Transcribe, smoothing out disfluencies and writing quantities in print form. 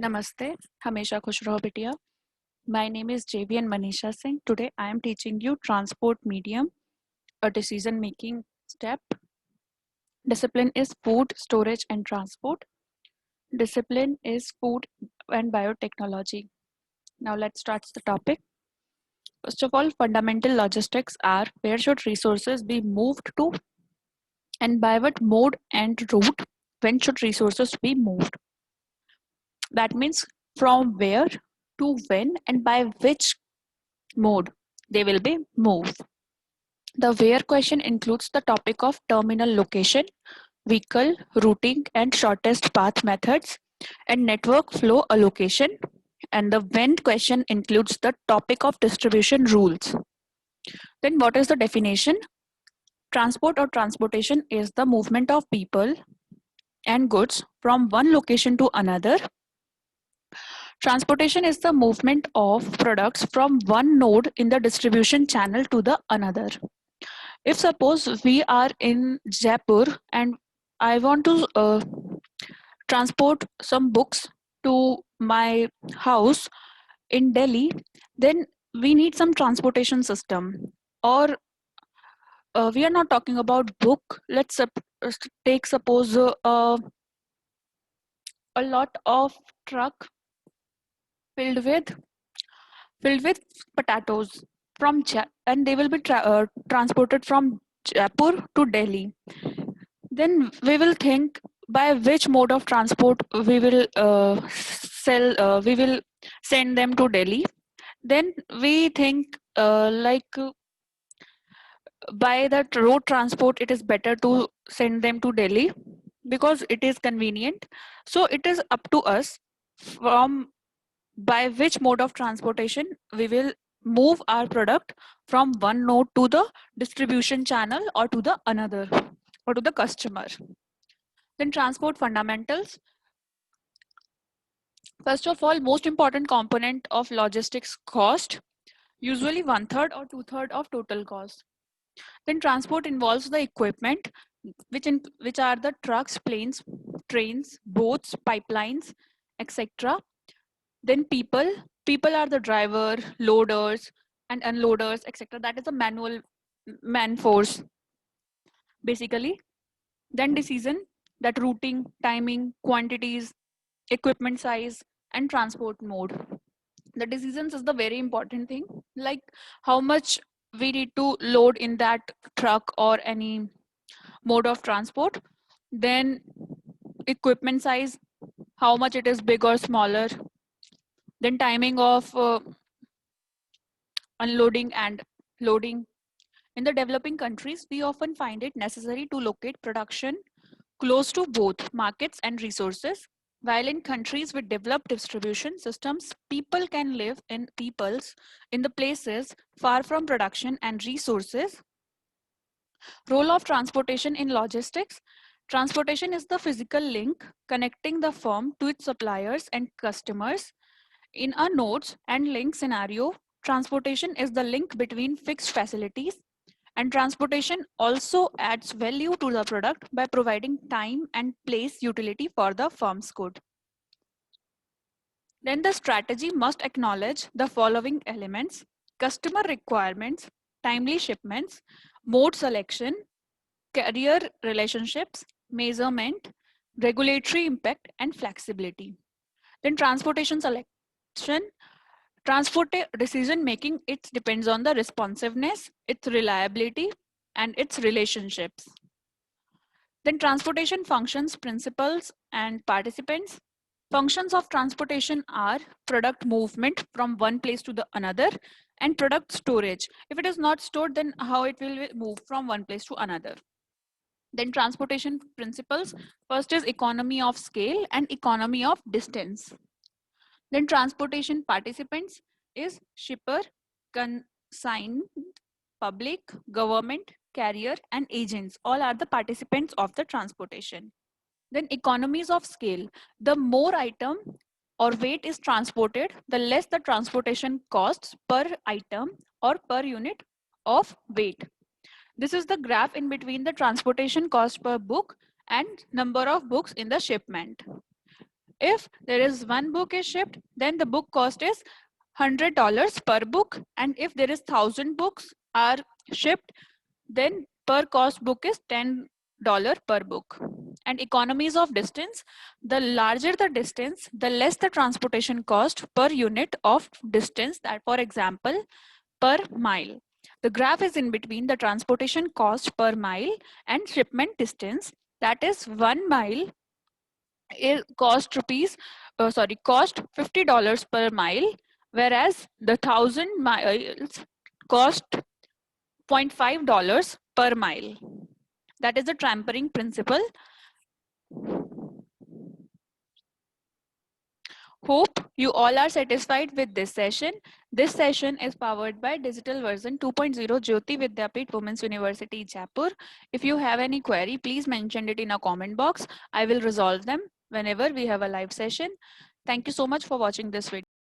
Namaste, Hamesha Khush Raho Bitiya. My name is JVN Manisha Singh. Today I am teaching you transport medium, a decision making step. Discipline is food, storage, and transport. Discipline is food and biotechnology. Now let's start the topic. First of all, fundamental logistics are where should resources be moved to and by what mode and route, when should resources be moved. That means from where to when and by which mode they will be moved. The where question includes the topic of terminal location, vehicle routing and shortest path methods, and network flow allocation. And the when question includes the topic of distribution rules. Then, what is the definition? Transport or transportation is the movement of people and goods from one location to another. Transportation is the movement of products from one node in the distribution channel to the another. If suppose we are in Jaipur and I want to transport some books to my house in Delhi, then we need some transportation system. Or we are not talking about book. Take suppose a lot of truck filled with filled with potatoes and they will be transported from Jaipur to Delhi. Then we will think by which mode of transport we will send them to Delhi. Then we think by that road transport it is better to send them to Delhi because it is convenient. So it is up to us from by which mode of transportation we will move our product from one node to the distribution channel or to the another or to the customer. Then transport fundamentals. First of all, most important component of logistics cost, usually one third or two third of total cost. Then transport involves the equipment, which are the trucks, planes, trains, boats, pipelines, etc. Then people are the driver, loaders, and unloaders, etc. That is a manual man force basically. Then decision, that routing, timing, quantities, equipment size, and transport mode. The decisions is the very important thing, like how much we need to load in that truck or any mode of transport. Then equipment size, how much it is big or smaller. Then timing of unloading and loading. In the developing countries, we often find it necessary to locate production close to both markets and resources. While in countries with developed distribution systems, people can live in the places far from production and resources. Role of transportation in logistics. Transportation is the physical link connecting the firm to its suppliers and customers. In a nodes and link scenario, transportation is the link between fixed facilities, and transportation also adds value to the product by providing time and place utility for the firm's good. Then the strategy must acknowledge the following elements: customer requirements, timely shipments, mode selection, carrier relationships, measurement, regulatory impact, and flexibility. Then transportation selection. Transport decision making, it depends on the responsiveness, its reliability, and its relationships. Then transportation functions, principles, and participants. Functions of transportation are product movement from one place to the another and product storage. If it is not stored, then how it will move from one place to another. Then transportation principles. First is economy of scale and economy of distance. Then transportation participants is shipper, consigned, public, government, carrier, and agents. All are the participants of the transportation. Then economies of scale. The more item or weight is transported, the less the transportation costs per item or per unit of weight. This is the graph in between the transportation cost per book and number of books in the shipment. If there is one book is shipped, then the book cost is $100 per book. And if there is 1,000 books are shipped, then per cost book is $10 per book. And economies of distance, the larger the distance, the less the transportation cost per unit of distance, that for example, per mile. The graph is in between the transportation cost per mile and shipment distance. That is 1 mile cost $50 per mile, whereas the 1,000 miles cost $0.5 per mile. That is the tampering principle. Hope you all are satisfied with this session. This session is powered by Digital Version 2.0 Jyoti Vidyapeeth Women's University, Jaipur. If you have any query, please mention it in a comment box. I will resolve them whenever we have a live session. Thank you so much for watching this video.